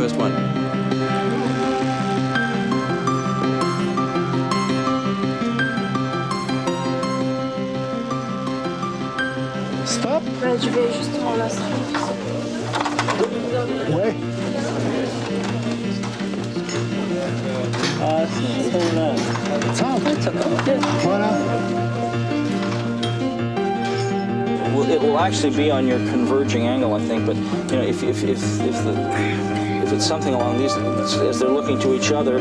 first one. Stop. Je vais justement là. Ouais. Ah, c'est là. Ça, en fait, ça. Voilà. Well, it will actually be on your converging angle, I think. But you know, if it's something along these, as they're looking to each other,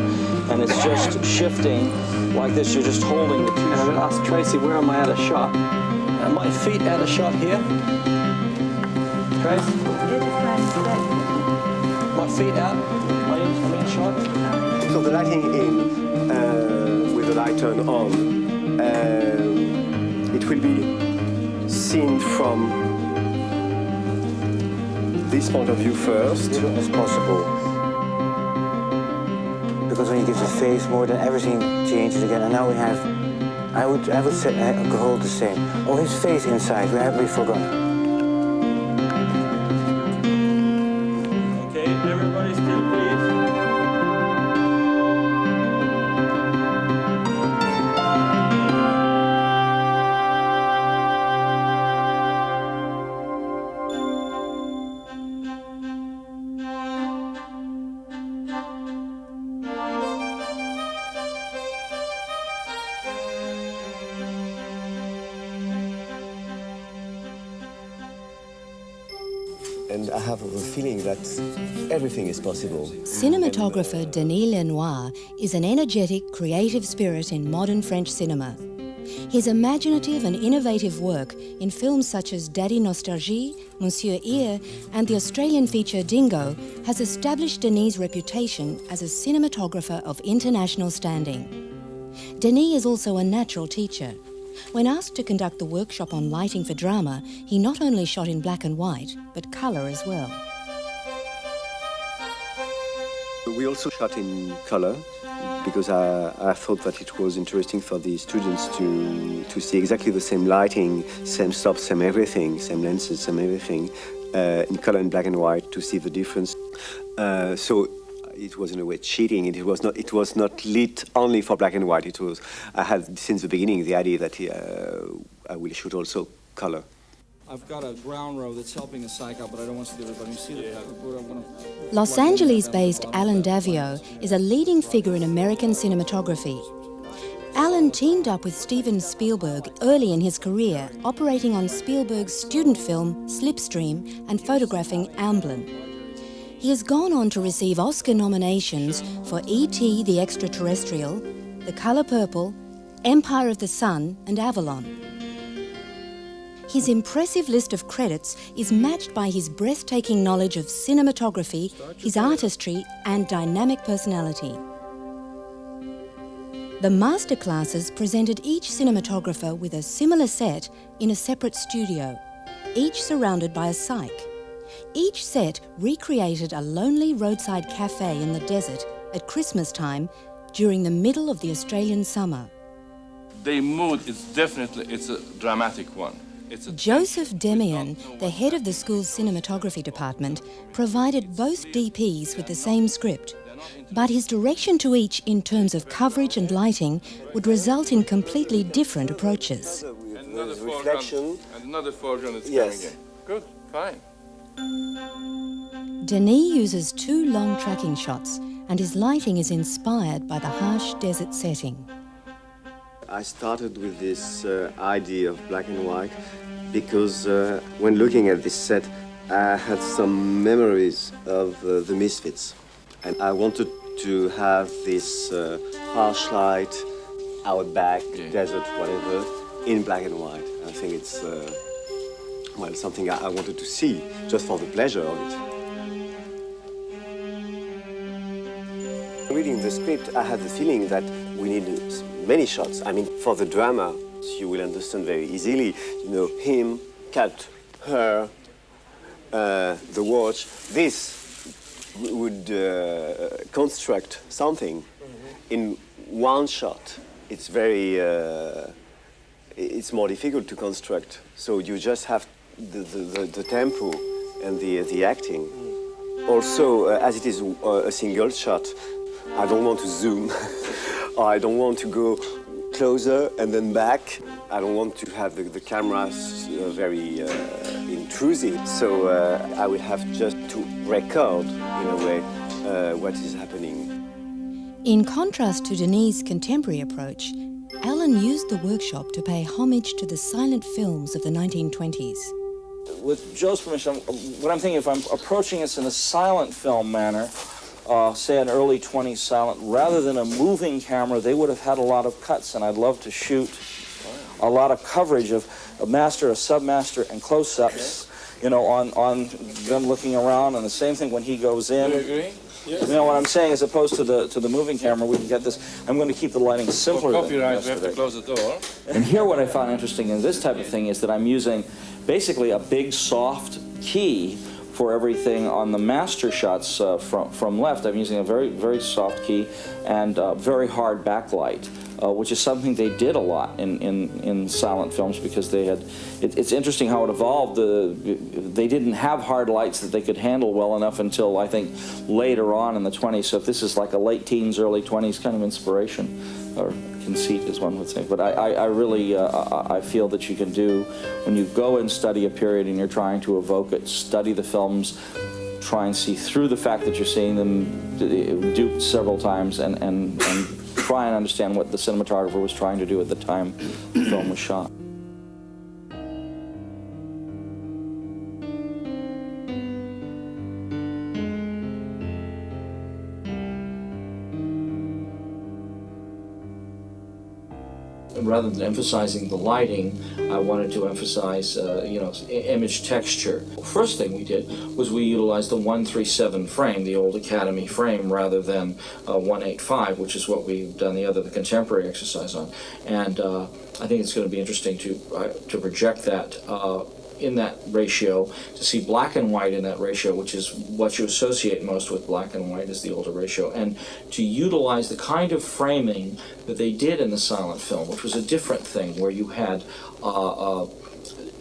and it's just shifting like this, you're just holding the two. And I'm going to ask Tracy, where am I out of shot? Are my feet out of shot here? Trace? My feet out? Am I in shot? So the lighting in, with the light turned on, it will be seen from this point of view first. As little as possible. Because when you give the face more, then everything changes again. And now we have, I would say, hold the same. Oh, his face inside, we forgot. Okay, everybody still, please. And I have a feeling that everything is possible. Cinematographer Denis Lenoir is an energetic, creative spirit in modern French cinema. His imaginative and innovative work in films such as Daddy Nostalgie, Monsieur Hire, and the Australian feature Dingo has established Denis' reputation as a cinematographer of international standing. Denis is also a natural teacher. When asked to conduct the workshop on lighting for drama, he not only shot in black and white, but colour as well. We also shot in color because I thought that it was interesting for the students to see exactly the same lighting, same stops, same everything, same lenses, same everything, in color and black and white, to see the difference. So it was in a way cheating. It was not lit only for black and white. I had since the beginning the idea that I will shoot also color. I've got a ground row that's helping the psych out, but I don't want to see everybody see the. Los Angeles-based Alan Daviau is a leading figure in American cinematography. Alan teamed up with Steven Spielberg early in his career, operating on Spielberg's student film Slipstream and photographing Amblin. He has gone on to receive Oscar nominations for E.T. the Extra-Terrestrial, The Color Purple, Empire of the Sun and Avalon. His impressive list of credits is matched by his breathtaking knowledge of cinematography, his artistry and dynamic personality. The masterclasses presented each cinematographer with a similar set in a separate studio, each surrounded by a cyc. Each set recreated a lonely roadside cafe in the desert at Christmas time during the middle of the Australian summer. The mood is definitely, it's a dramatic one. Joseph Demian, the head of the school's cinematography department, provided both DPs with the same script, but his direction to each in terms of coverage and lighting would result in completely different approaches. Another reflection. And another foreground is yes. coming in. Good, fine. Denis uses 2 long tracking shots, and his lighting is inspired by the harsh desert setting. I started with this idea of black and white because when looking at this set, I had some memories of the Misfits. And I wanted to have this harsh light, outback, desert, whatever, in black and white. I think it's well, something I wanted to see, just for the pleasure of it. Reading the script, I had the feeling that we needed many shots. I mean, for the drama, you will understand very easily, you know, him, cat, her, the watch. This would construct something in one shot. It's very, it's more difficult to construct. So you just have the tempo and the acting. Also, as it is a single shot, I don't want to zoom, or I don't want to go closer and then back. I don't want to have the cameras very intrusive, so I will have just to record, in a way, what is happening. In contrast to Denis' contemporary approach, Alan used the workshop to pay homage to the silent films of the 1920s. With Joe's permission, what I'm thinking, if I'm approaching this in a silent film manner, say an early 20s silent, rather than a moving camera, they would have had a lot of cuts, and I'd love to shoot a lot of coverage of a master, a submaster, and close-ups, you know, on them looking around, and the same thing when he goes in. Do you agree? Yes. You know what I'm saying, as opposed to the moving camera, we can get this. I'm going to keep the lighting simpler For than copyright, we have to yesterday. close the door. And here what I found interesting in this type of thing is that I'm using basically a big soft key for everything on the master shots from left. I'm using a very, very soft key and very hard backlight, which is something they did a lot in silent films, because they had, it's interesting how it evolved. They didn't have hard lights that they could handle well enough until, I think, later on in the 20s. So if this is like a late teens, early 20s kind of inspiration, or conceit, as one would say. But I really, I feel that you can do, when you go and study a period and you're trying to evoke it, study the films, try and see through the fact that you're seeing them duped several times, and try and understand what the cinematographer was trying to do at the time the film was shot. Rather than emphasizing the lighting, I wanted to emphasize, you know, image texture. First thing we did was we utilized the 137 frame, the old Academy frame, rather than 185, which is what we've done the contemporary exercise on. And I think it's going to be interesting to project that in that ratio, to see black and white in that ratio, which is what you associate most with black and white, is the older ratio, and to utilize the kind of framing that they did in the silent film, which was a different thing, where you had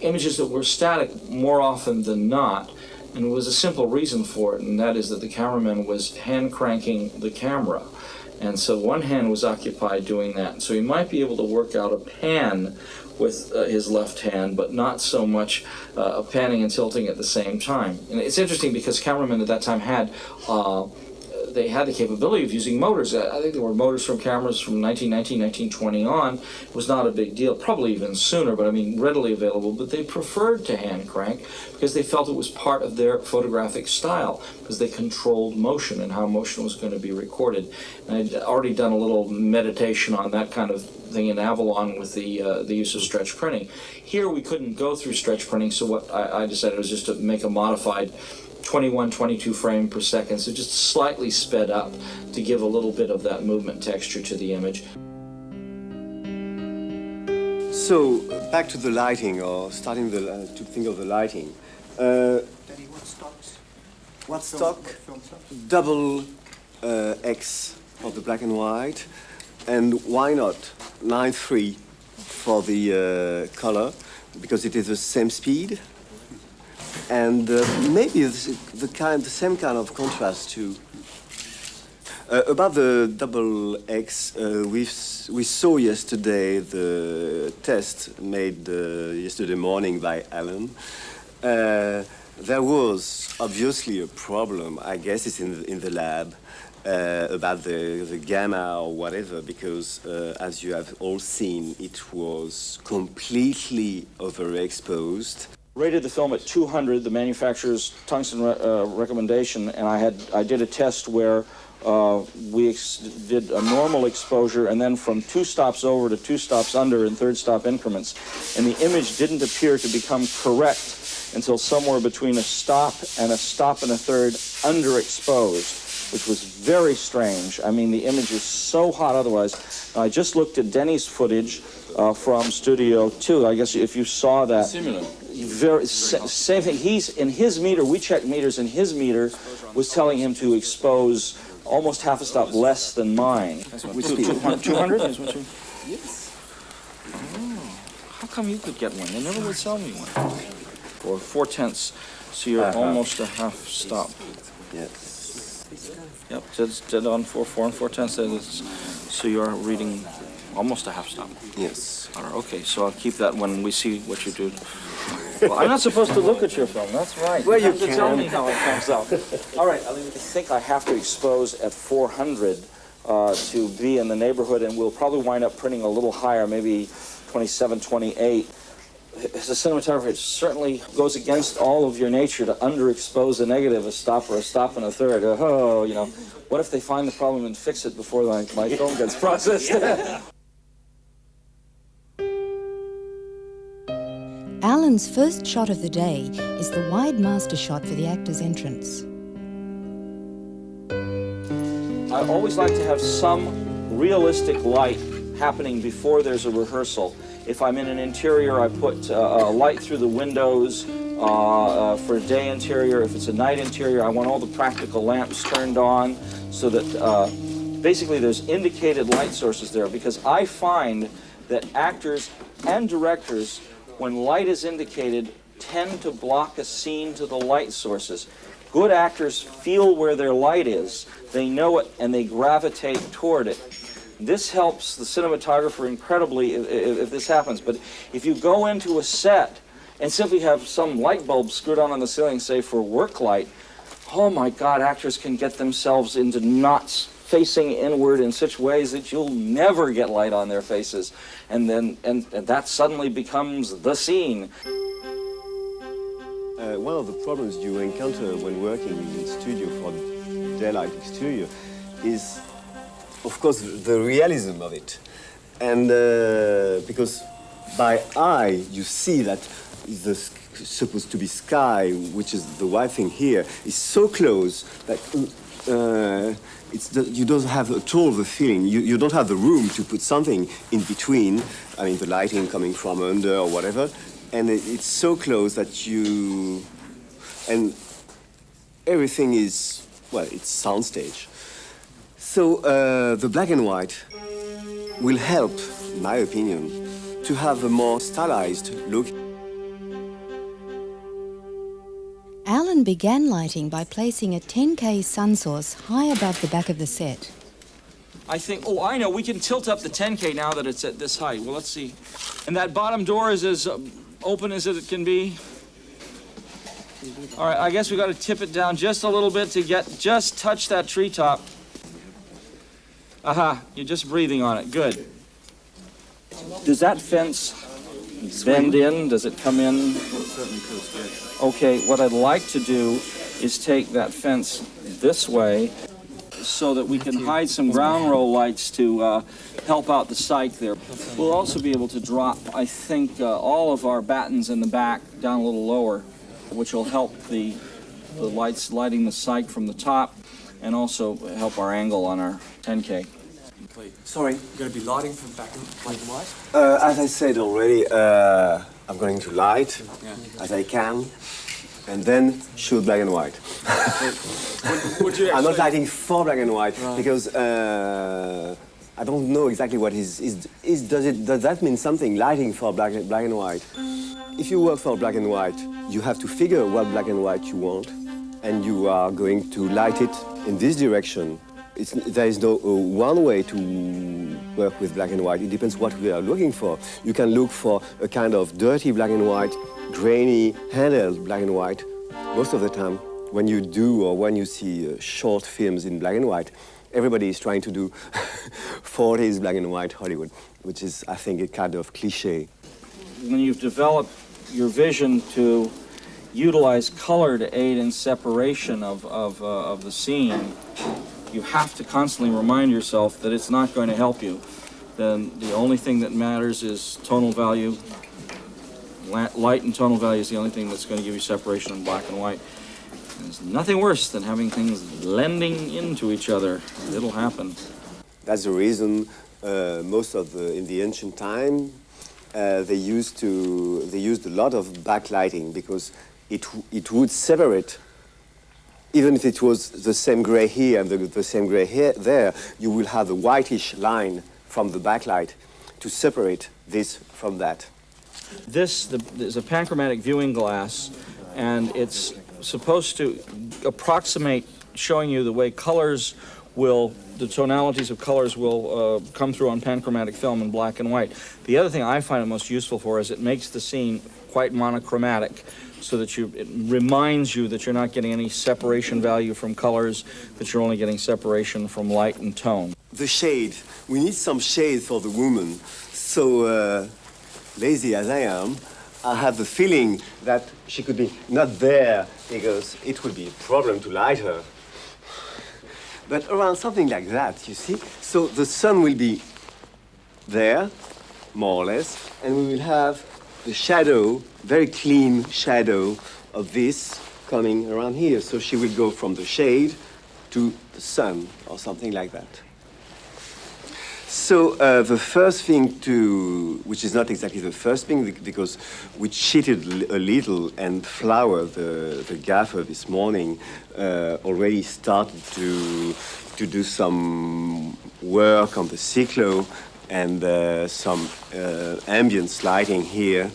images that were static more often than not, and there was a simple reason for it, and that is that the cameraman was hand cranking the camera. And so one hand was occupied doing that. And so he might be able to work out a pan with his left hand, but not so much panning and tilting at the same time. And it's interesting because cameramen at that time had they had the capability of using motors. I think there were motors from cameras from 1919, 1920 on. It was not a big deal, probably even sooner, but I mean readily available. But they preferred to hand crank because they felt it was part of their photographic style, because they controlled motion and how motion was going to be recorded. And I'd already done a little meditation on that kind of thing in Avalon with the use of stretch printing. Here we couldn't go through stretch printing, so what I decided was just to make a modified 21, 22 frame per second, so just slightly sped up to give a little bit of that movement texture to the image. So, back to the lighting, or starting to think of the lighting. Daddy, what stocks? What stock? Double X for the black and white, and why not 9.3 for the color, because it is the same speed. And maybe the same kind of contrast too. About the double X, we saw yesterday the test made yesterday morning by Alan. There was obviously a problem, I guess it's in the lab, about the gamma or whatever, because as you have all seen, it was completely overexposed. Rated the film at 200, the manufacturer's tungsten recommendation, and I did a test where we did a normal exposure and then from 2 stops over to 2 stops under in 3rd stop increments, and the image didn't appear to become correct until somewhere between a stop and a third underexposed, which was very strange. I mean, the image is so hot otherwise. I just looked at Denis' footage from Studio 2. I guess if you saw that. Similar. Same thing. He's in his meter. We checked meters, and his meter was telling him to expose almost half a stop less than mine. 200? Yes. Oh, how come you could get one? They never would sell me one. or 4/10, so you're almost a half stop. Yes. Yep, dead on 4 and 4/10. So you are reading almost a half stop. Yes. Okay, so I'll keep that when we see what you do. Well, I'm not supposed to look at your film. That's right. Well, you have to can. tell me how it comes out. All right, I think I have to expose at 400 to be in the neighborhood, and we'll probably wind up printing a little higher, maybe 27, 28. As a cinematographer, it certainly goes against all of your nature to underexpose a negative, a stop or a stop and a third. Oh, you know, what if they find the problem and fix it before my film gets processed? Alan's first shot of the day is the wide master shot for the actor's entrance. I always like to have some realistic light happening before there's a rehearsal. If I'm in an interior, I put light through the windows for a day interior. If it's a night interior, I want all the practical lamps turned on so that basically there's indicated light sources there, because I find that actors and directors, when light is indicated, tend to block a scene to the light sources. Good actors feel where their light is, they know it, and they gravitate toward it. This helps the cinematographer incredibly if this happens. But if you go into a set and simply have some light bulb screwed on the ceiling, say for work light, oh my God, actors can get themselves into knots facing inward in such ways that you'll never get light on their faces. And that suddenly becomes the scene. One of the problems you encounter when working in studio for daylight exterior is, of course, the realism of it. And because by eye, you see that the supposed to be sky, which is the white thing here, is so close that you don't have at all the feeling. You don't have the room to put something in between. I mean, the lighting coming from under or whatever. And it's so close that you... And everything is, well, it's soundstage. So the black and white will help, in my opinion, to have a more stylized look. Alan began lighting by placing a 10K sun source high above the back of the set. I think, oh, I know, we can tilt up the 10K now that it's at this height. Well, let's see. And that bottom door is as open as it can be. All right, I guess we got to tip it down just a little bit to just touch that treetop. Aha, you're just breathing on it, good. Does that fence bend in? Does it come in? Okay, what I'd like to do is take that fence this way so that we can hide some ground roll lights to help out the cyc there. We'll also be able to drop, I think, all of our battens in the back down a little lower, which will help the lights lighting the cyc from the top and also help our angle on our 10K. Sorry, you're going to be lighting from black and white? As I said already, I'm going to light as I can, and then shoot black and white. I'm not lighting for black and white because I don't know exactly what does that mean something, lighting for black and white? If you work for black and white, you have to figure what black and white you want, and you are going to light it in this direction. There is no one way to work with black and white. It depends what we are looking for. You can look for a kind of dirty black and white, grainy, handheld black and white. Most of the time, when you do or when you see short films in black and white, everybody is trying to do 40s black and white Hollywood, which is, I think, a kind of cliche. When you've developed your vision to utilize color to aid in separation of the scene, you have to constantly remind yourself that it's not going to help you. Then the only thing that matters is tonal value. Light and tonal value is the only thing that's going to give you separation in black and white. There's nothing worse than having things blending into each other. It'll happen. That's the reason in the ancient time they used a lot of backlighting, because it would separate. Even if it was the same gray here and the same gray here, there, you will have a whitish line from the backlight to separate this from that. This is a panchromatic viewing glass, and it's supposed to approximate showing you the way colors will, the tonalities of colors will come through on panchromatic film in black and white. The other thing I find it most useful for is it makes the scene quite monochromatic, so that it reminds you that you're not getting any separation value from colors, that you're only getting separation from light and tone. The shade. We need some shade for the woman. So lazy as I am, I have the feeling that she could be not there because it would be a problem to light her. But around something like that, you see? So the sun will be there, more or less, and we will have the shadow, very clean shadow of this coming around here. So she will go from the shade to the sun or something like that. So the first thing which is not exactly the first thing, because we cheated a little, and Flower, the gaffer this morning, already started to do some work on the cyclo and some ambience lighting here.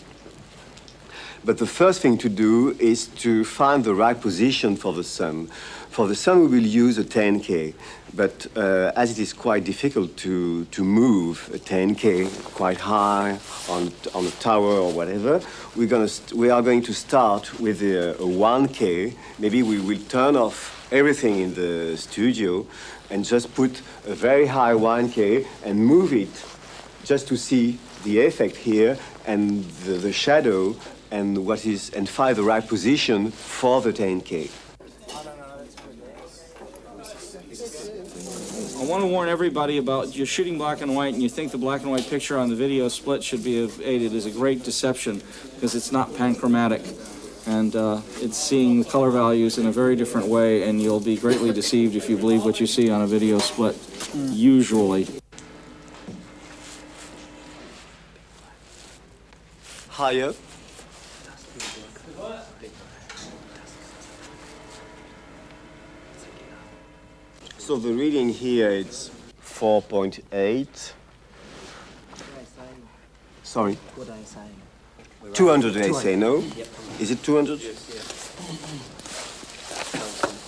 But the first thing to do is to find the right position for the sun. For the sun, we will use a 10K, but as it is quite difficult to move a 10K quite high on a tower or whatever, we are going to start with a 1K. Maybe we will turn off everything in the studio and just put a very high 1K and move it just to see the effect here and the shadow and find the right position for the 10K. I want to warn everybody about, you're shooting black and white and you think the black and white picture on the video split should be of 8. It is a great deception because it's not panchromatic, and it's seeing the color values in a very different way, and you'll be greatly deceived if you believe what you see on a video split, usually. Higher. So the reading here, it's 4.8. Sorry? 200, I say, no? Is it 200?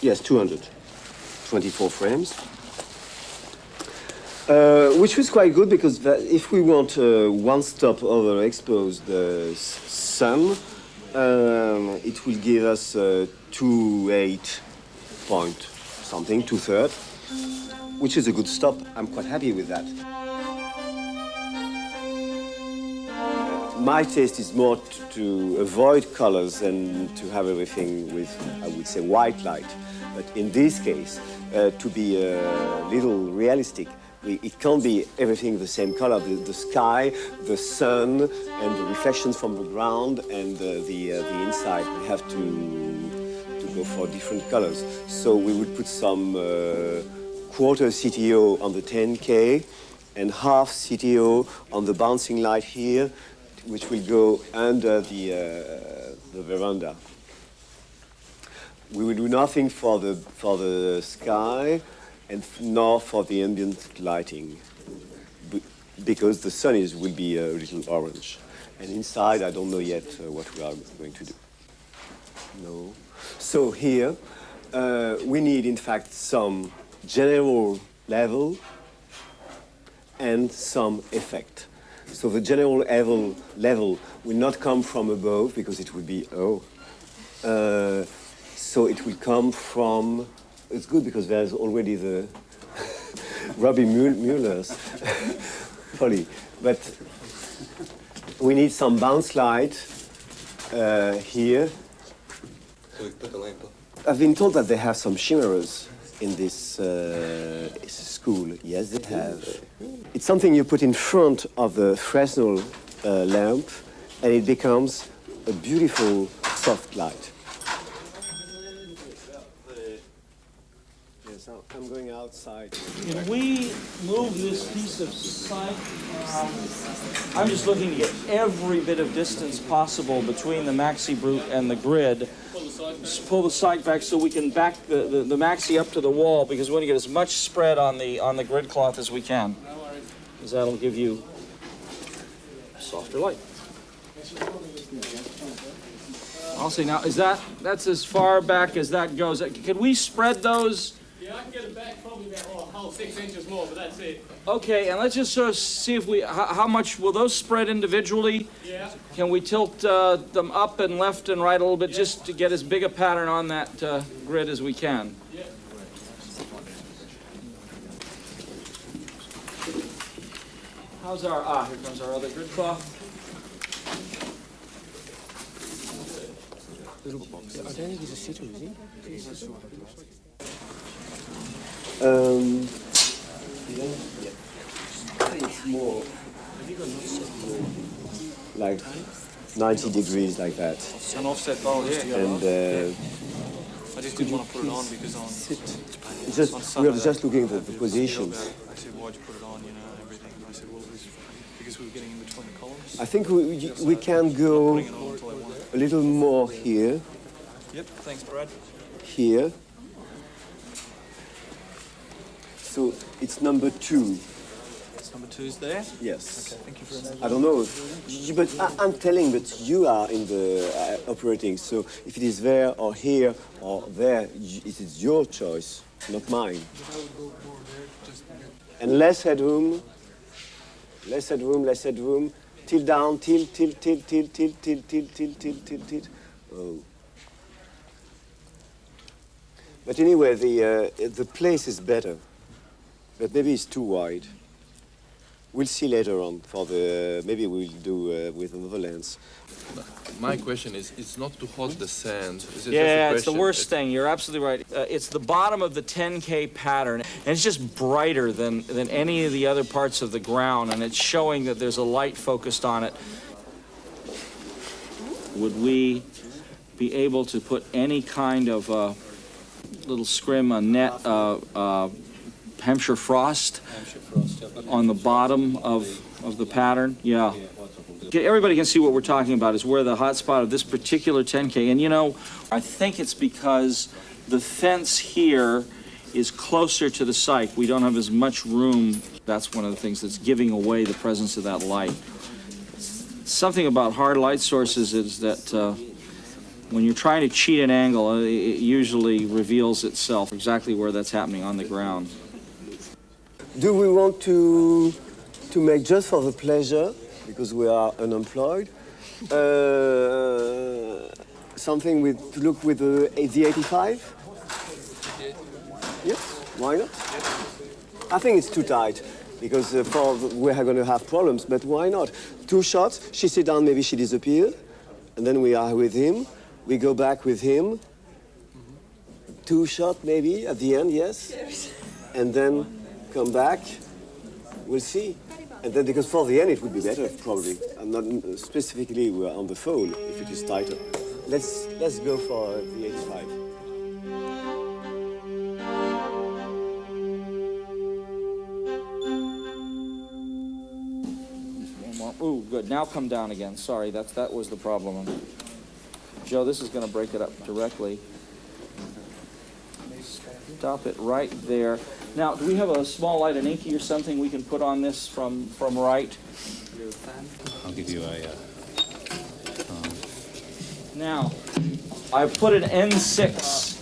Yes, 200. 24 frames. Which was quite good because if we want one-stop overexposed sun, it will give us 2.8 point something, 2/3, which is a good stop. I'm quite happy with that. My taste is more to avoid colors and to have everything with, I would say, white light. But in this case, to be a little realistic, it can't be everything the same color. The sky, the sun, and the reflections from the ground and the inside. We have to go for different colors. So we would put some quarter CTO on the 10K and half CTO on the bouncing light here, which will go under the veranda. We will do nothing for the sky and nor for the ambient lighting, because the sun will be a little orange. And inside, I don't know yet what we are going to do. No. So here, we need, in fact, some general level and some effect. So the general level will not come from above because it would be so it will come from, it's good because there's already the Robbie Mueller's folly. But we need some bounce light here. I've been told that they have some shimmerers in this school. Yes, they have. It's something you put in front of the Fresnel lamp, and it becomes a beautiful soft light. Yes, I'm going outside. Can we move this piece of sight? I'm just looking to get every bit of distance possible between the Maxi Brute and the grid. Just pull the sight back so we can back the Maxi up to the wall, because we want to get as much spread on the grid cloth as we can. Because that'll give you softer light. I'll see. Now, that's as far back as that goes. Could we spread those? Yeah, I can get it back probably about 6 inches more, but that's it. Okay, and let's just sort of see if how much will those spread individually? Yeah. Can we tilt them up and left and right a little bit just to get as big a pattern on that grid as we can? Yeah. How's our, here comes our other grid cloth. I don't think he's a sitter, is he? It's more like 90 degrees like that. An offset bowl, yeah. And I just didn't want to put it on because we were just looking at the positions. I said, why'd you put it on, you know, and everything. And I said, well, it was because we were getting in between the columns. I think we can go a little more here. Yep, thanks, Brad. Here. So it's number 2. Number 2's there? Yes. Okay, thank you very much. I don't know, but I'm telling that you are in the operating, so if it is there or here or there, it is your choice, not mine. And less headroom, less headroom, less headroom. Tilt down, tilt, tilt, tilt, tilt, tilt, tilt, tilt, tilt, tilt, tilt, tilt. Oh. But anyway, the place is better, but maybe it's too wide. We'll see later on for the, maybe we'll do with another lens. My question is, it's not to hold the sand. Is it Yeah, just it's the worst thing. You're absolutely right. It's the bottom of the 10K pattern, and it's just brighter than any of the other parts of the ground, and it's showing that there's a light focused on it. Would we be able to put any kind of little scrim, a net, Hampshire frost on the bottom of the pattern? Yeah. Everybody can see what we're talking about is where the hot spot of this particular 10K. And you know, I think it's because the fence here is closer to the site. We don't have as much room. That's one of the things that's giving away the presence of that light. Something about hard light sources is that when you're trying to cheat an angle, it usually reveals itself exactly where that's happening on the ground. Do we want to make just for the pleasure, because we are unemployed, something to look with the 85? Yes, why not? I think it's too tight, because we're going to have problems, but why not? 2 shots, she sit down, maybe she disappeared, and then we are with him, we go back with him, 2 shots maybe at the end, yes, and then come back, we'll see. And then, because for the end it would be better, probably. I'm not specifically we're on the phone if it is tighter. Let's go for the 85. Ooh, good. Now come down again. Sorry, that was the problem. Joe, this is going to break it up directly. Stop it right there. Now, do we have a small light, an inky or something we can put on this from right? I'll give you a... Now, I've put an N6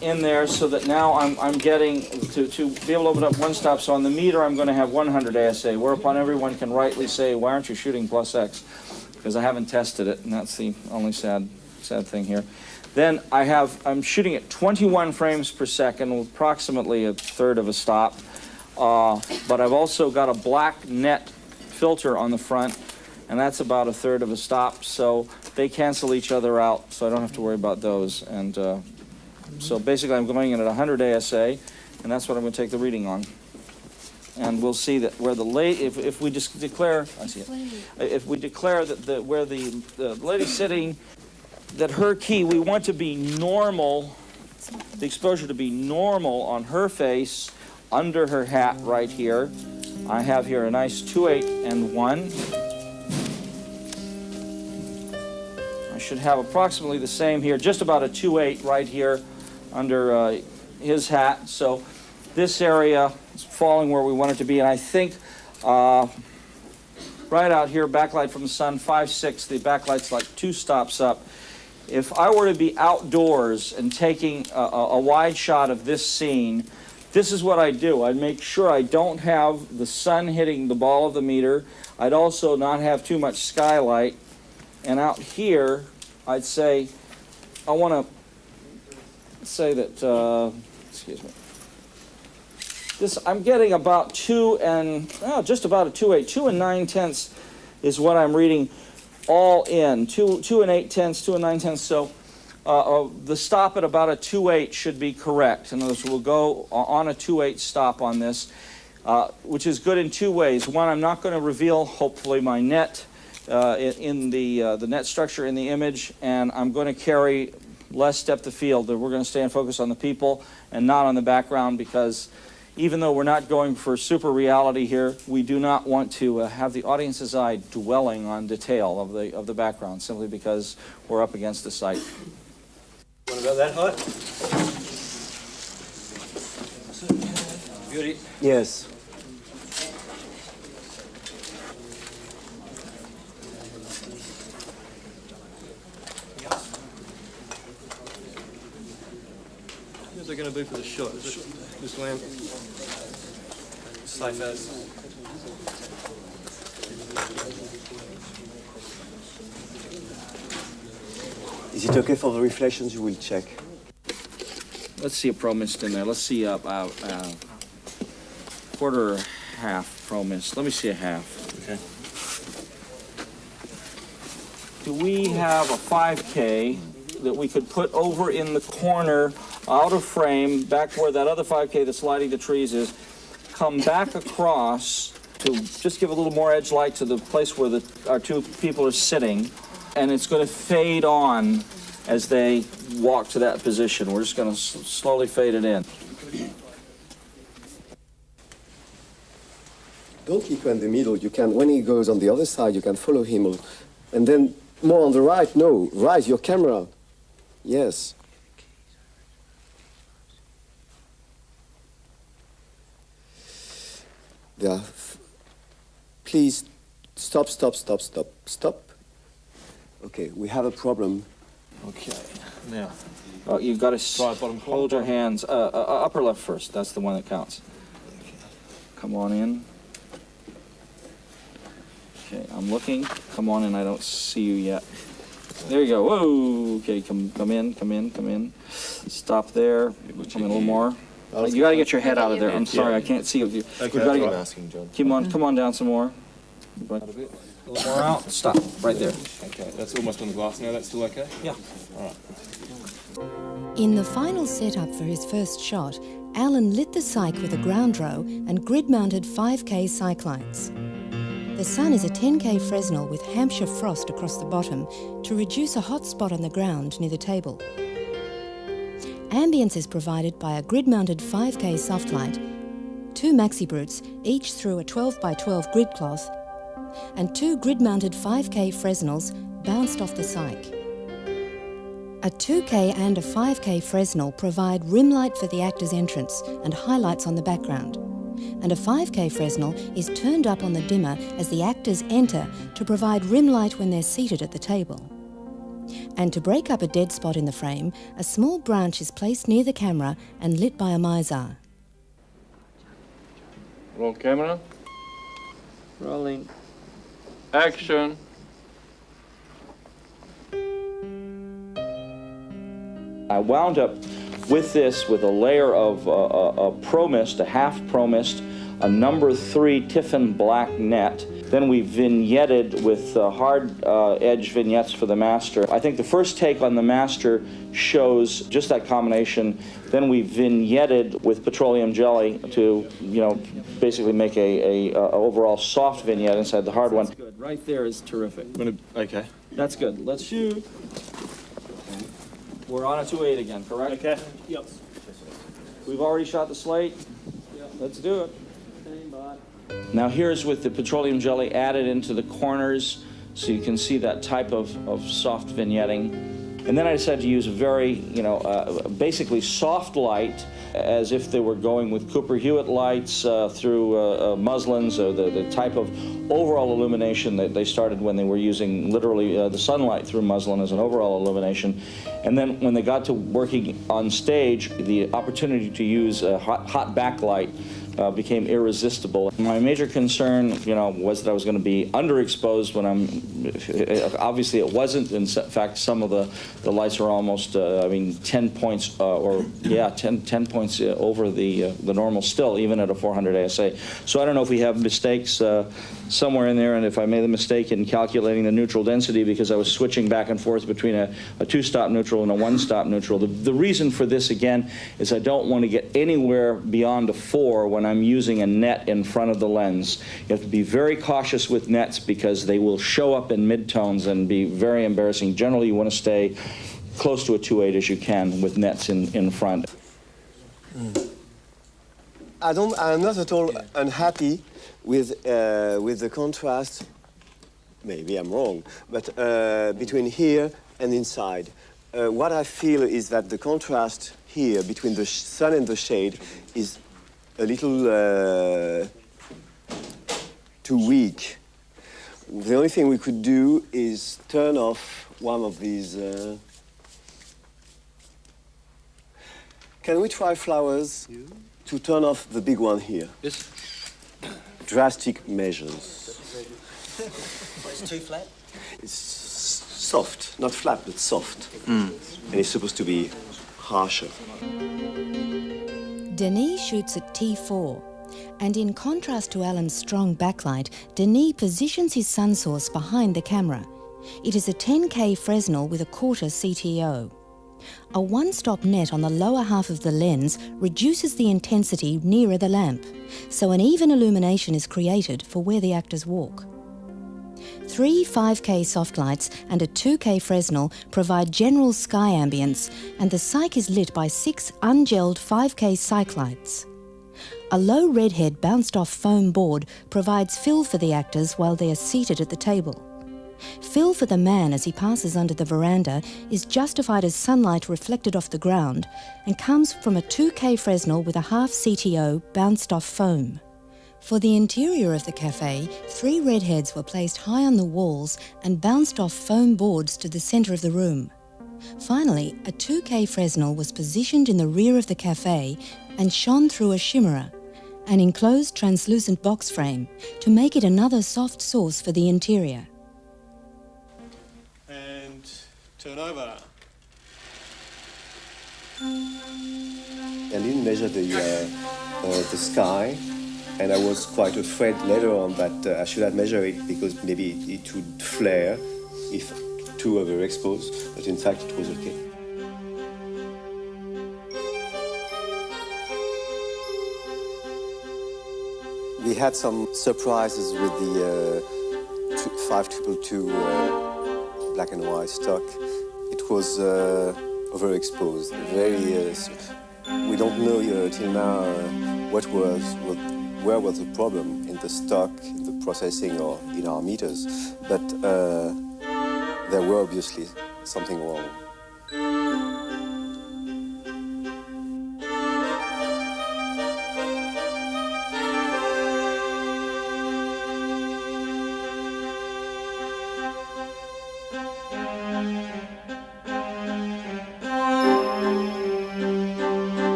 in there so that now I'm getting to be able to open up one stop. So on the meter, I'm going to have 100 ASA, whereupon everyone can rightly say, why aren't you shooting plus X? Because I haven't tested it, and that's the only sad thing here. Then I'm shooting at 21 frames per second with approximately a third of a stop. But I've also got a black net filter on the front, and that's about a third of a stop. So they cancel each other out, so I don't have to worry about those. And so basically I'm going in at 100 ASA, and that's what I'm going to take the reading on. And we'll see that where the lady, if we just declare, I see it. If we declare that where the lady's sitting, that her key, we want to be normal, the exposure to be normal on her face, under her hat right here. I have here a nice 2/8 and 1. I should have approximately the same here, just about a 2/8 right here under his hat. So this area is falling where we want it to be, and I think right out here, backlight from the sun, 5/6, the backlight's like 2 stops up. If I were to be outdoors and taking a wide shot of this scene, this is what I'd do. I'd make sure I don't have the sun hitting the ball of the meter. I'd also not have too much skylight. And out here, I'd say, I want to say that, excuse me. This, I'm getting about 2 and, just about a 2/8. 2 9/10 is what I'm reading all in. 2 8/10, 2 9/10. So the stop at about a 2/8 should be correct. In other words, we'll go on a 2/8 stop on this, which is good in 2 ways. One, I'm not going to reveal, hopefully, my net in the net structure in the image, and I'm going to carry less depth of field. We're going to stay and focus on the people and not on the background, because even though we're not going for super reality here, we do not want to have the audience's eye dwelling on detail of the background, simply because we're up against the site. Want about that hot? Beauty. Yes. Who's they going to be for the shot? Is it this lamp? Safe as. Is it okay for the reflections? You will check. Let's see a pro mist in there. Let's see a quarter or half pro mist. Let me see a half. Okay. Do we have a 5K that we could put over in the corner, out of frame, back where that other 5K that's lighting the trees is, come back across to just give a little more edge light to the place where our 2 people are sitting, and it's going to fade on as they walk to that position. We're just going to slowly fade it in. Don't keep him in the middle. You can, when he goes on the other side, you can follow him. And then more on the right. No, right, your camera. Yes. Yeah. Please, stop. Okay, we have a problem. Okay, now. Oh, you've got to hold your hands. Upper left first. That's the one that counts. Come on in. Okay, I'm looking. Come on in. I don't see you yet. There you go. Whoa. Okay, come in. Stop there. Come in a little more. You got to get your head out of there. I'm sorry, I can't see you. Okay, that's what I'm asking, John. Come on down some more. A little more out. Stop. Right there. Okay, that's almost on the glass now. That's still okay? Yeah. All right. In the final setup for his first shot, Alan lit the cyc with a ground row and grid-mounted 5K cyc lights. The sun is a 10K Fresnel with Hampshire frost across the bottom to reduce a hot spot on the ground near the table. Ambience is provided by a grid-mounted 5K soft light, 2 maxi brutes, each through a 12x12 grid cloth, and 2 grid-mounted 5K Fresnels bounced off the cyc. A 2K and a 5K Fresnel provide rim light for the actor's entrance and highlights on the background, and a 5K Fresnel is turned up on the dimmer as the actors enter to provide rim light when they're seated at the table. And to break up a dead spot in the frame, a small branch is placed near the camera and lit by a mizar. Roll camera. Rolling. Action. I wound up with this with a layer of a pro mist, a half pro mist, a number 3 Tiffin black net. Then we vignetted with hard edge vignettes for the master. I think the first take on the master shows just that combination. Then we vignetted with petroleum jelly to, basically make a overall soft vignette inside the hard one. That's good. Right there is terrific. Okay. That's good. Let's shoot. We're on a 2/8 again, correct? Okay. Yep. We've already shot the slate. Yep. Let's do it. Stand by. Now here's with the petroleum jelly added into the corners, so you can see that type of soft vignetting. And then I decided to use a very, basically soft light, as if they were going with Cooper Hewitt lights through muslins, or the type of overall illumination that they started when they were using literally the sunlight through muslin as an overall illumination. And then when they got to working on stage, the opportunity to use a hot backlight became irresistible. My major concern, was that I was going to be underexposed when obviously it wasn't. In fact, some of the lights are almost, 10 points, 10 points over the normal still, even at a 400 ASA. So I don't know if we have mistakes somewhere in there, and if I made the mistake in calculating the neutral density because I was switching back and forth between a two-stop neutral and a one-stop neutral. The reason for this, again, is I don't want to get anywhere beyond a 4 when I'm using a net in front of the lens. You have to be very cautious with nets because they will show up in midtones and be very embarrassing. Generally, you want to stay close to a 2.8 as you can with nets in front. I'm not at all unhappy with the contrast. Maybe I'm wrong, but between here and inside. What I feel is that the contrast here between the sun and the shade is a little too weak. The only thing we could do is turn off one of these. Can we try flowers to turn off the big one here? Yes. Drastic measures. It's too flat? It's soft, not flat, but soft. And it's supposed to be harsher. Denis shoots at T4, and in contrast to Alan's strong backlight, Denis positions his sun source behind the camera. It is a 10K Fresnel with a 1/4 CTO. A one-stop net on the lower half of the lens reduces the intensity nearer the lamp, so an even illumination is created for where the actors walk. 3 5K soft lights and a 2K Fresnel provide general sky ambience, and the cyc is lit by 6 ungelled 5K cyc lights. A low redhead bounced-off foam board provides fill for the actors while they are seated at the table. Fill for the man as he passes under the veranda is justified as sunlight reflected off the ground and comes from a 2K Fresnel with a half CTO bounced-off foam. For the interior of the cafe, 3 redheads were placed high on the walls and bounced off foam boards to the centre of the room. Finally, a 2K Fresnel was positioned in the rear of the cafe and shone through a shimmerer, an enclosed translucent box frame, to make it another soft source for the interior. And turn over. I didn't measure the sky, and I was quite afraid later on that I should have measured it because maybe it would flare if too overexposed, but in fact it was okay. We had some surprises with the 5222 black and white stock. It was overexposed. We don't know till now where was the problem in the stock, in the processing, or in our meters. But there were obviously something wrong.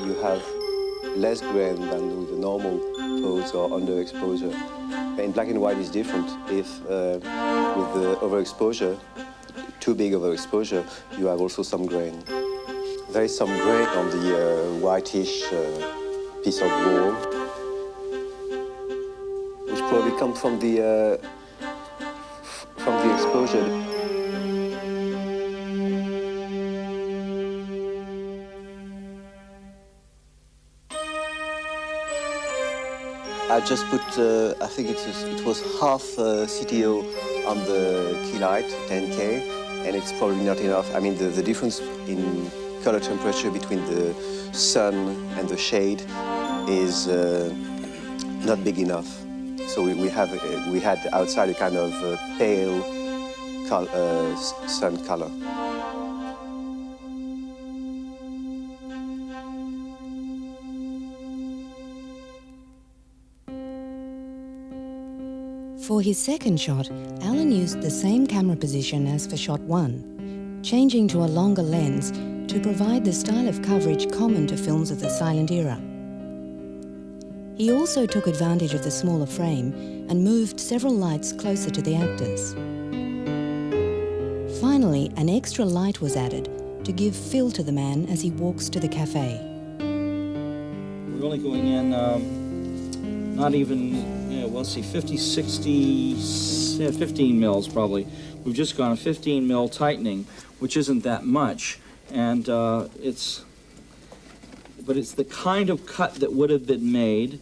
You have less grain than with a normal pose or underexposure. In black and white is different. If with the overexposure, too big overexposure, you have also some grain. There is some grain on the whitish piece of wall, which probably comes from the exposure. I just put, I think it was half CTO on the key light, 10K, and it's probably not enough. I mean, the difference in color temperature between the sun and the shade is not big enough. So So we had outside a kind of pale sun color. For his second shot, Alan used the same camera position as for shot 1, changing to a longer lens to provide the style of coverage common to films of the silent era. He also took advantage of the smaller frame and moved several lights closer to the actors. Finally, an extra light was added to give fill to the man as he walks to the cafe. We're only going in not even, yeah, we'll see, 50, 60, 15 mils probably. We've just gone 15 mil tightening, which isn't that much, and it's the kind of cut that would have been made.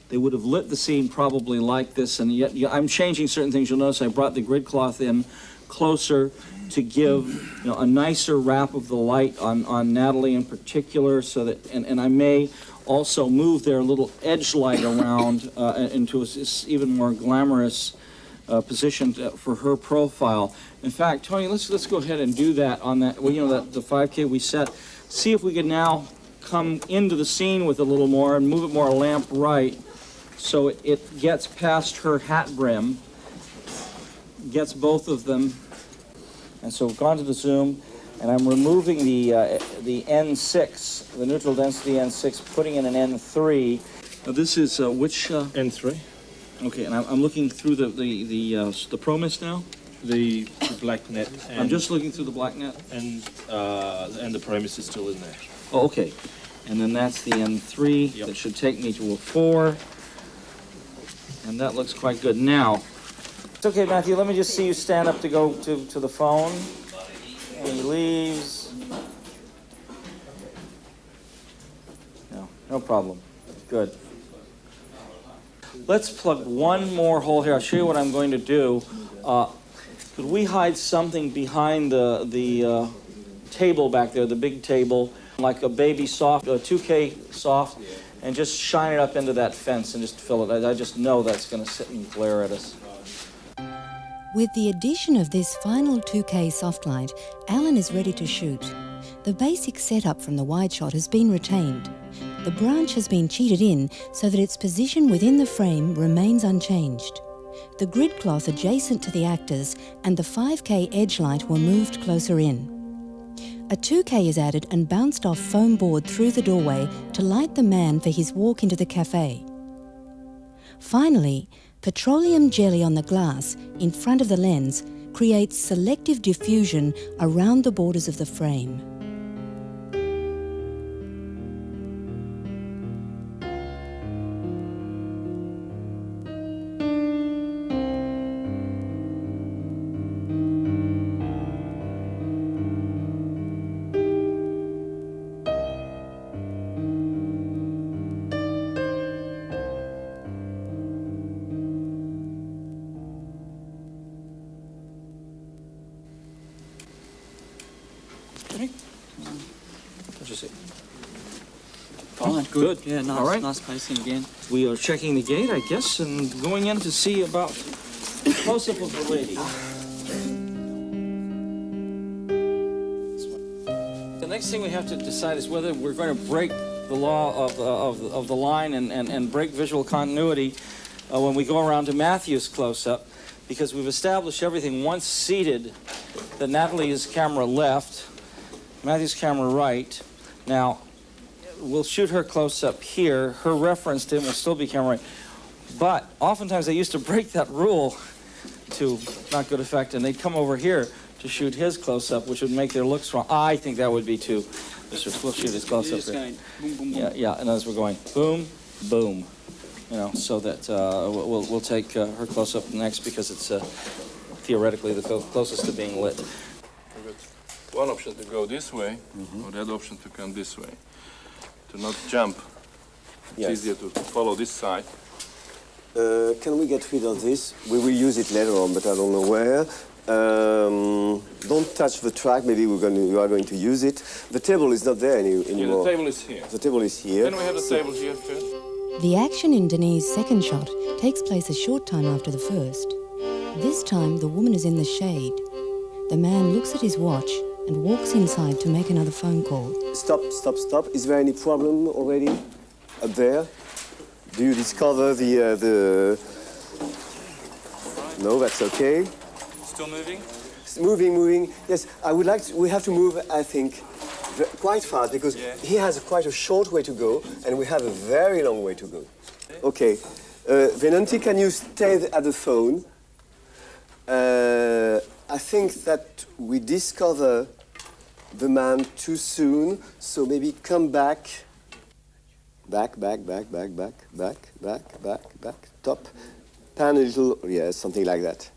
They would have lit the scene probably like this, and yet I'm changing certain things. You'll notice I brought the grid cloth in closer to give a nicer wrap of the light on Natalie in particular, so that and I may also move their little edge light around into this even more glamorous position for her profile. In fact, Tony, let's go ahead and do that on that. Well, that the 5K we set. See if we can now come into the scene with a little more and move it more lamp right, so it gets past her hat brim, gets both of them. And so we've gone to the zoom, and I'm removing the N6, the neutral density N6, putting in an N3. Now this is which N3. Okay, and I'm looking through the ProMist now. The black net. I'm just looking through the black net, and the ProMist is still in there. Oh, okay. And then that's the N3. Yep. That should take me to a 4. And that looks quite good. Now, it's okay, Matthew, let me just see you stand up to go to the phone. And he leaves. No problem. Good. Let's plug one more hole here. I'll show you what I'm going to do. Could we hide something behind the table back there, the big table, like a baby soft, a 2K soft, and just shine it up into that fence and just fill it. I just know that's going to sit and glare at us. With the addition of this final 2K soft light, Alan is ready to shoot. The basic setup from the wide shot has been retained. The branch has been cheated in so that its position within the frame remains unchanged. The grid cloth adjacent to the actors and the 5K edge light were moved closer in. A 2K is added and bounced off foam board through the doorway to light the man for his walk into the cafe. Finally, petroleum jelly on the glass in front of the lens creates selective diffusion around the borders of the frame. Good. Yeah, nice, all right. Nice pacing again. We are checking the gate, I guess, and going in to see about close-up of the lady. The next thing we have to decide is whether we're going to break the law of the line and break visual continuity when we go around to Matthew's close-up, because we've established everything once seated that Natalie's camera left, Matthew's camera right. Now, we'll shoot her close up here. Her reference to him will still be camera right. But oftentimes they used to break that rule to not good effect, and they'd come over here to shoot his close up, which would make their looks wrong. I think that would be too. We'll shoot his close up there. Boom, boom, boom. Yeah, and as we're going boom, boom, so that we'll take her close up next, because it's theoretically the closest to being lit. One option to go this way, or the other option to come this way. To not jump. It's easier to follow this side. Can we get rid of this? We will use it later on, but I don't know where. Don't touch the track. Maybe you are going to use it. The table is not there anymore. Yeah, the table is here. The table is here. Can we have the table here first? The action in Denis' second shot takes place a short time after the first. This time, the woman is in the shade. The man looks at his watch and walks inside to make another phone call. Stop, stop, stop. Is there any problem already up there? Do you discover the... No, that's okay. Still moving? It's moving, moving. Yes, I would like to... We have to move, I think, quite fast because he has quite a short way to go and we have a very long way to go. Okay. Venanti, can you stay at the phone? I think that we discover the man too soon, so maybe come back. Back, top. Pan a little, yes, something like that.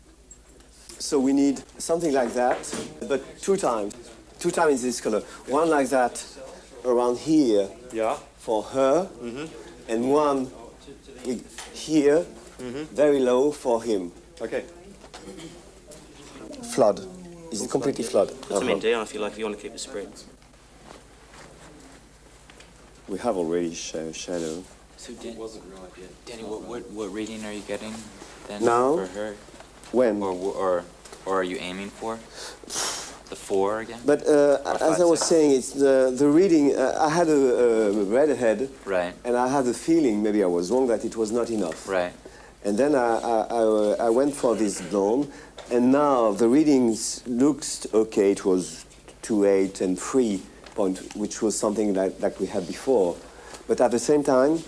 So we need something like that, but 2 times. 2 times in this color. One like that around here for her, and one here, very low for him. Okay. Flood. Is it completely flood? Put them in down if you like, if you want to keep the spreads. We have already shadow. So Danny, what reading are you getting then now? For her? When? Or are you aiming for? The 4 again? But as I was saying, it's the reading. I had a redhead, right, and I had a feeling, maybe I was wrong, that it was not enough. Right. And then I went for this blonde, and now the readings looked okay. It was 2.8 and 3 point, which was something like we had before. But at the same time,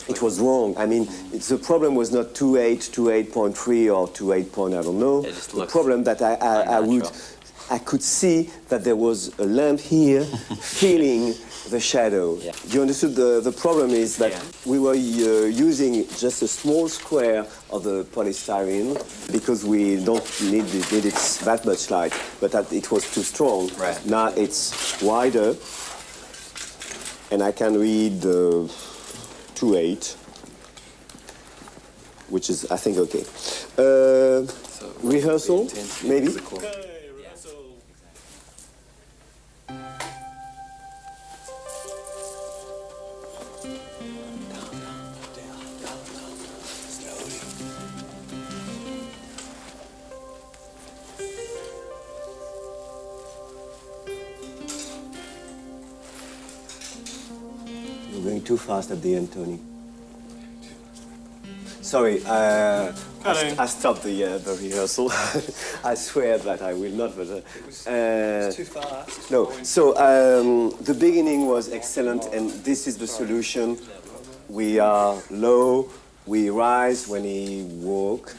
it was wrong. I mean, the problem was not 2.8, 2.8.3 or 2.8 point, I don't know. The problem that I could see that there was a lamp here feeling the shadow. Yeah. You understood the problem is that we were using just a small square of the polystyrene because we don't need it that much light, but it was too strong. Right. Now it's wider, and I can read 2.8, which is, I think, okay. Rehearsal, maybe? You're going too fast at the end, Tony. Sorry, I stopped the rehearsal. I swear that I will not, but... it was too fast. No, so the beginning was excellent, and this is the solution. We are low, we rise when he walk.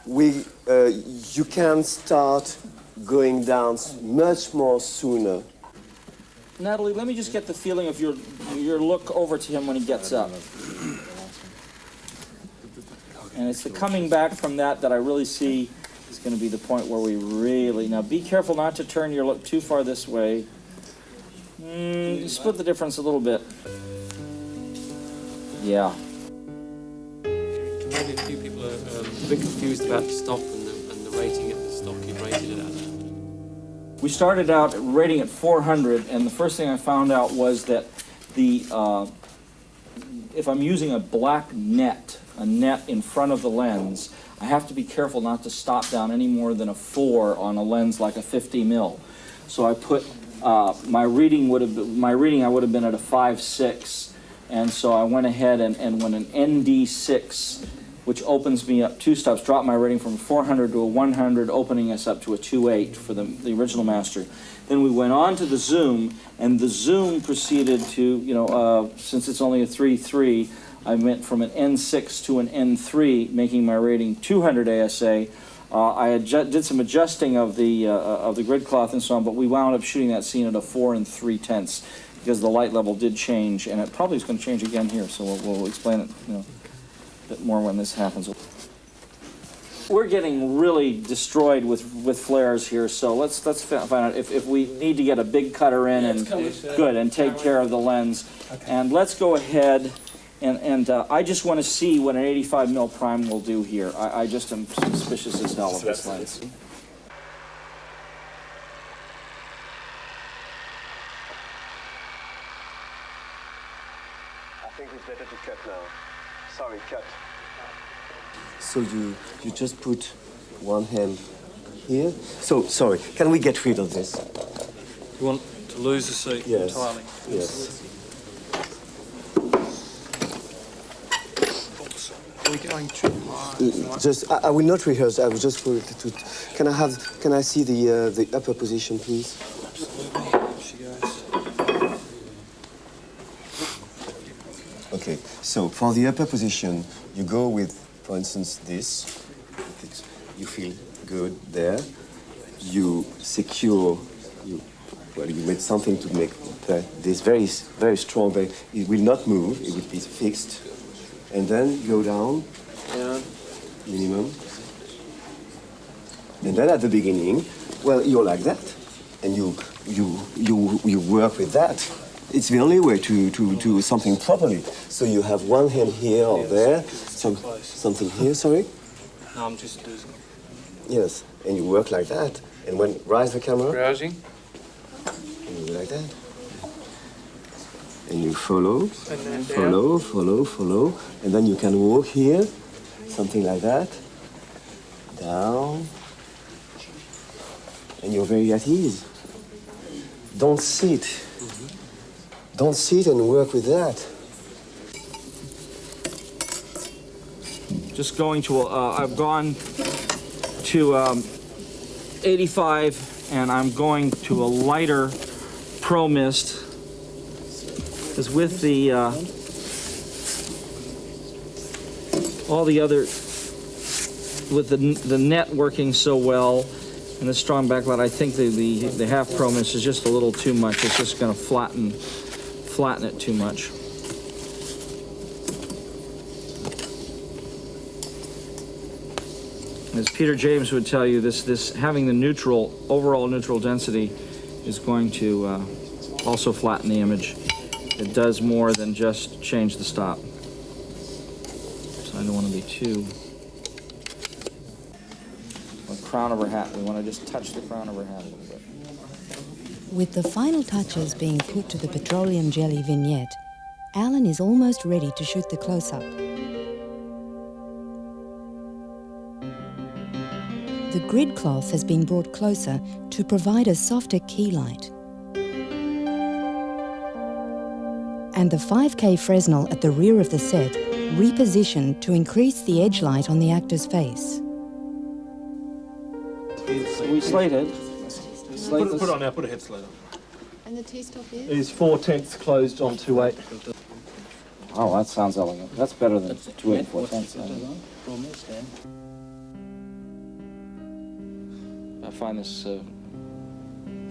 You can start going down much more sooner. Natalie, let me just get the feeling of your look over to him when he gets up. And it's the coming back from that I really see is going to be the point where we really... Now, be careful not to turn your look too far this way. Split the difference a little bit. Yeah. Maybe a few people are a bit confused about the stop and the rating at the stock you've rated it at. We started out rating at 400, and the first thing I found out was that if I'm using a black net, a net in front of the lens, I have to be careful not to stop down any more than a 4 on a lens like a 50 mil. So I put my reading I would have been at a 5.6, and so I went ahead and went an ND6, which opens me up 2 stops, dropped my rating from 400 to a 100, opening us up to a 2.8 for the original master. Then we went on to the zoom, and the zoom proceeded to, since it's only a 3.3, I went from an N6 to an N3, making my rating 200 ASA. I did some adjusting of the grid cloth and so on, but we wound up shooting that scene at a 4 3/10 because the light level did change, and it probably is going to change again here. So we'll explain it, a bit more when this happens. We're getting really destroyed with flares here, so let's find out if we need to get a big cutter in and take care of the lens. Okay. And let's go ahead. And I just want to see what an 85 mil prime will do here. I just am suspicious as hell of this lens. I think we better to cut now. Sorry, cut. So you just put one hand here. So, sorry, can we get rid of this? You want to lose the seat entirely? Yes. Are we going to Just, I will not rehearse. I will just for to. Can I see the upper position, please? Absolutely. She goes. Okay. So for the upper position, you go with, for instance, this. You feel good there. You secure. You made something to make this very strong. It will not move. It will be fixed. And then go down, minimum. And then at the beginning, well, you're like that, and you work with that. It's the only way to do something properly. So you have one hand here or there, something here. Sorry. No, I'm just losing. Yes, and you work like that. And when rise the camera. Browsing. And you go like that. And you follow, follow, and then you can walk here, something like that, down, and you're very at ease. Don't sit. Don't sit and work with that. Just going to, I've gone to 85, and I'm going to a lighter Pro Mist. Because with the all the other, with the net working so well and the strong backlight, I think the half Pro Mist is just a little too much. It's just going to flatten it too much. As Peter James would tell you, this having the overall neutral density is going to also flatten the image. It does more than just change the stop. So I don't want to be too... The crown of her hat. We want to just touch the crown of her hat a little bit. With the final touches being put to the petroleum jelly vignette, Alan is almost ready to shoot the close-up. The grid cloth has been brought closer to provide a softer key light. And the 5K Fresnel at the rear of the set repositioned to increase the edge light on the actor's face. We slated. Put it on now, put a head slate on. And the T-stop is 4/10 closed on 2/8. Oh, that sounds elegant. That's better than 2/8, 4/10. I find this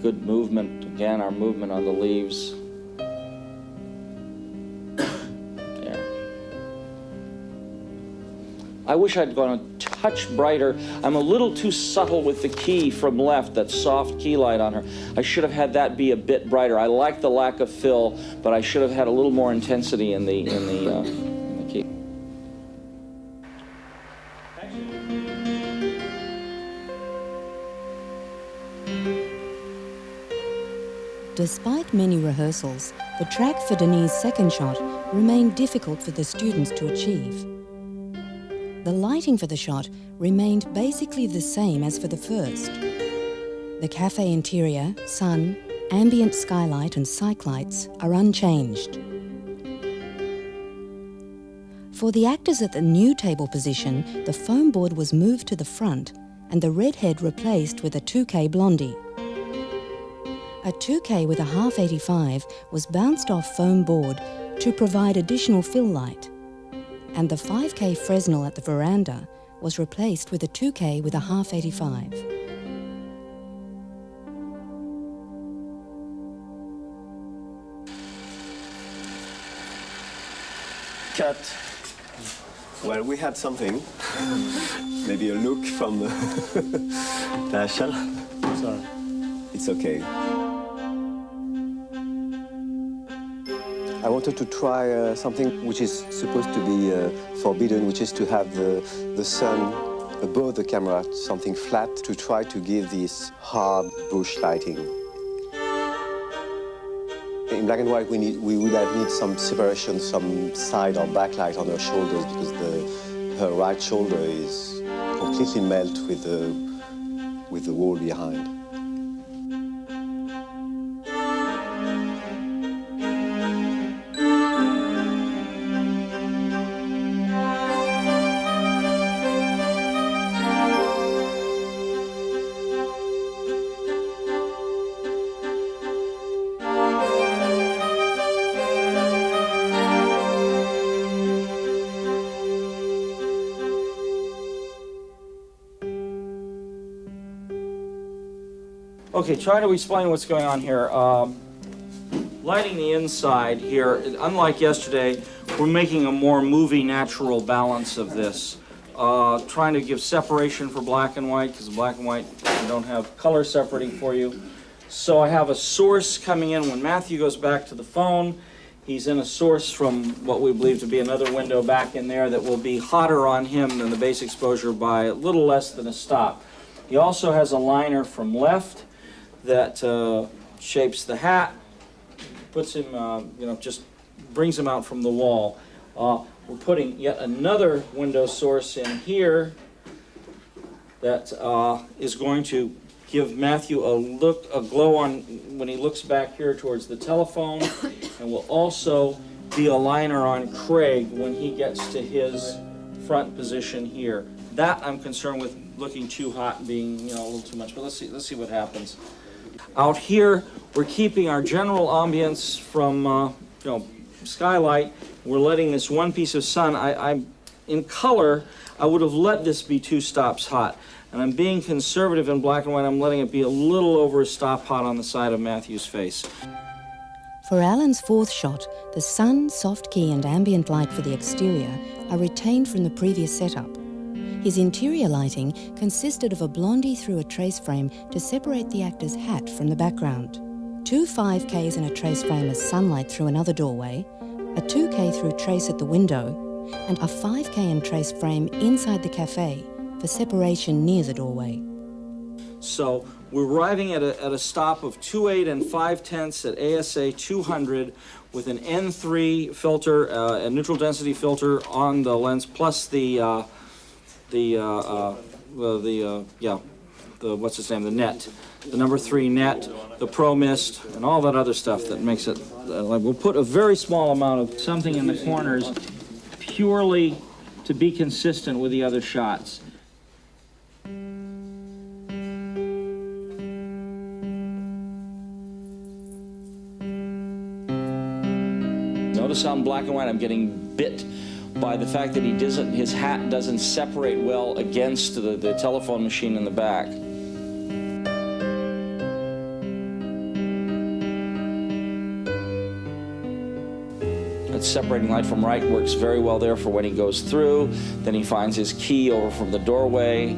good movement. Again, our movement on the leaves. I wish I'd gone a touch brighter. I'm a little too subtle with the key from left, that soft key light on her. I should have had that be a bit brighter. I like the lack of fill, but I should have had a little more intensity in the key. Despite many rehearsals, the track for Denis' second shot remained difficult for the students to achieve. The lighting for the shot remained basically the same as for the first. The cafe interior, sun, ambient skylight and cyclights are unchanged. For the actors at the new table position, the foam board was moved to the front and the redhead replaced with a 2K Blondie. A 2K with a half 85 was bounced off foam board to provide additional fill light, and the 5K Fresnel at the veranda was replaced with a 2K with a half 85. Cut. Well, we had something. Maybe a look from Dasha. Sorry. It's okay. I wanted to try something which is supposed to be forbidden, which is to have the sun above the camera, something flat, to try to give this hard bush lighting. In black and white, we would have need some separation, some side or backlight on her shoulders because her right shoulder is completely melt with the wall behind. Okay, try to explain what's going on here. Lighting the inside here, unlike yesterday, we're making a more movie natural balance of this. Trying to give separation for black and white, because black and white you don't have color separating for you. So I have a source coming in. When Matthew goes back to the phone, he's in a source from what we believe to be another window back in there that will be hotter on him than the base exposure by a little less than a stop. He also has a liner from left that shapes the hat, puts him, just brings him out from the wall. We're putting yet another window source in here that is going to give Matthew a glow on when he looks back here towards the telephone, and will also be a liner on Craig when he gets to his front position here. That I'm concerned with looking too hot and being a little too much, but let's see what happens. Out here, we're keeping our general ambience from skylight. We're letting this one piece of sun. In color, I would have let this be 2 stops hot. And I'm being conservative in black and white. I'm letting it be a little over a stop hot on the side of Matthew's face. For Alan's fourth shot, the sun, soft key and ambient light for the exterior are retained from the previous setup. His interior lighting consisted of a blondie through a trace frame to separate the actor's hat from the background, 2 5Ks in a trace frame as sunlight through another doorway, a 2K through trace at the window, and a 5K in trace frame inside the cafe for separation near the doorway. So we're arriving at a stop of 2.8 and 5/10 at ASA 200 with an N3 filter, a neutral density filter on the lens, plus the what's its name, the net, the number 3 net, the Pro Mist, and all that other stuff that makes it, we'll put a very small amount of something in the corners purely to be consistent with the other shots. Notice how in black and white I'm getting bit by the fact that his hat doesn't separate well against the telephone machine in the back. That separating light from right works very well there for when he goes through. Then he finds his key over from the doorway.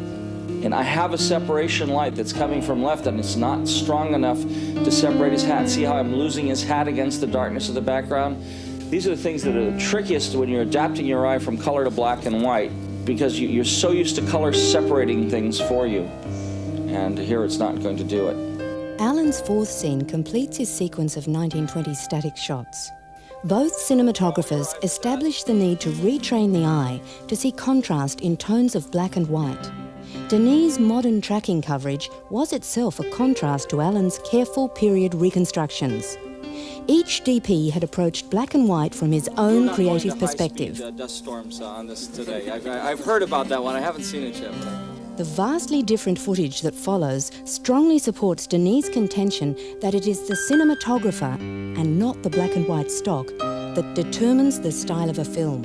And I have a separation light that's coming from left, and it's not strong enough to separate his hat. See how I'm losing his hat against the darkness of the background? These are the things that are the trickiest when you're adapting your eye from color to black and white, because you're so used to color separating things for you. And here it's not going to do it. Alan's fourth scene completes his sequence of 1920s static shots. Both cinematographers established the need to retrain the eye to see contrast in tones of black and white. Denis' modern tracking coverage was itself a contrast to Alan's careful period reconstructions. Each DP had approached black and white from his own creative perspective. Dust storms on this today. I've heard about that one. I haven't seen it yet. The vastly different footage that follows strongly supports Denis' contention that it is the cinematographer and not the black and white stock that determines the style of a film.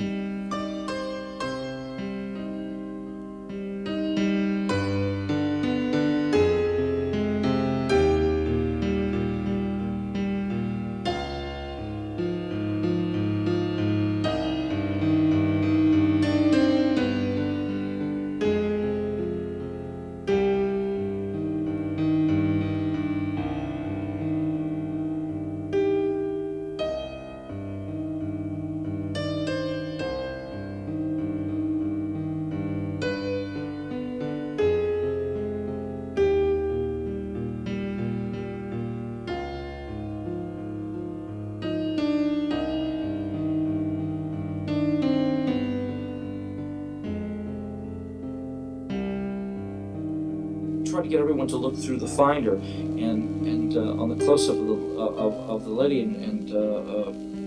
tried to get everyone to look through the finder, and on the close-up of the lady, and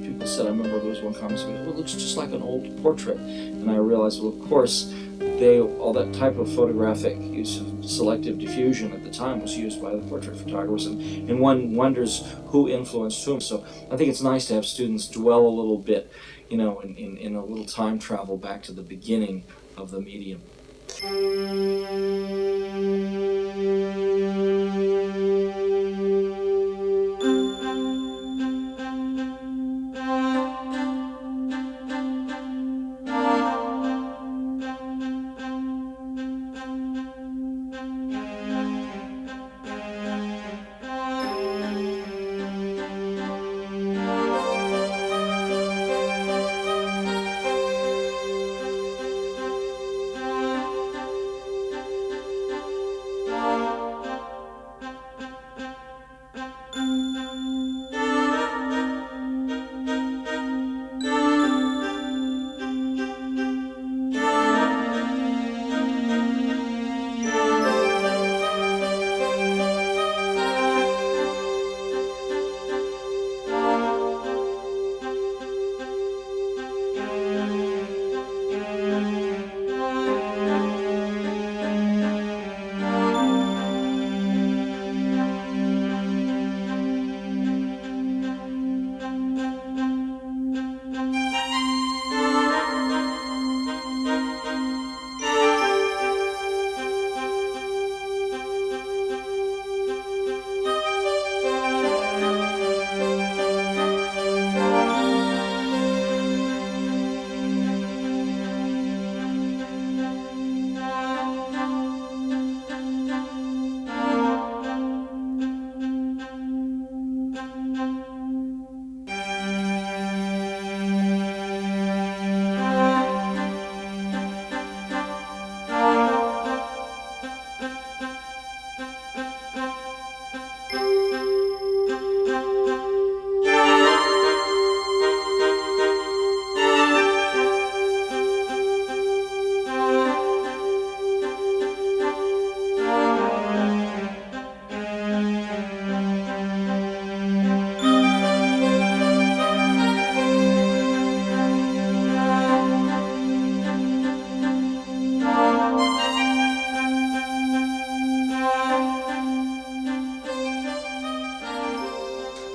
people said, I remember there was one comment saying, well, it looks just like an old portrait. And I realized, well, of course, all that type of photographic use of selective diffusion at the time was used by the portrait photographers, and one wonders who influenced whom. So I think it's nice to have students dwell a little bit, you know, in a little time travel back to the beginning of the medium.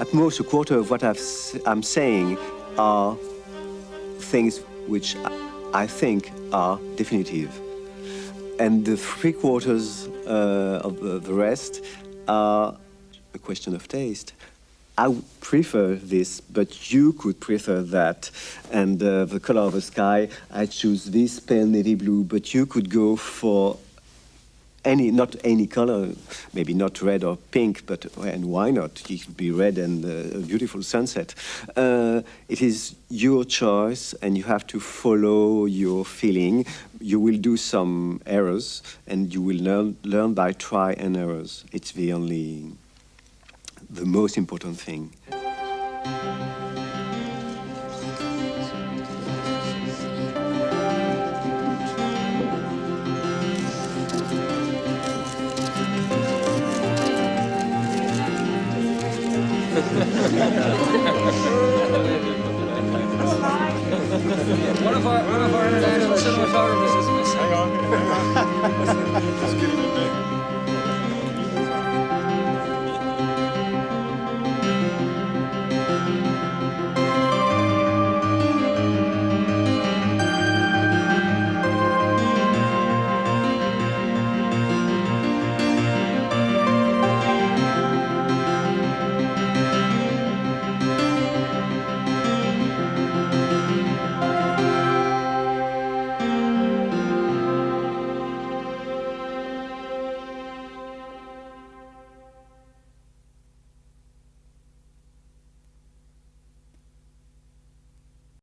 At most, a quarter of what I'm saying are things which I think are definitive. And the 3/4 of the rest are a question of taste. I would prefer this, but you could prefer that. And the color of the sky, I choose this pale navy blue, but you could go for not any color, maybe not red or pink, but and why not? It could be red and a beautiful sunset. It is your choice, and you have to follow your feeling. You will do some errors, and you will learn by try and errors. It's the most important thing. One of our international cinematographers is missing. Hang on.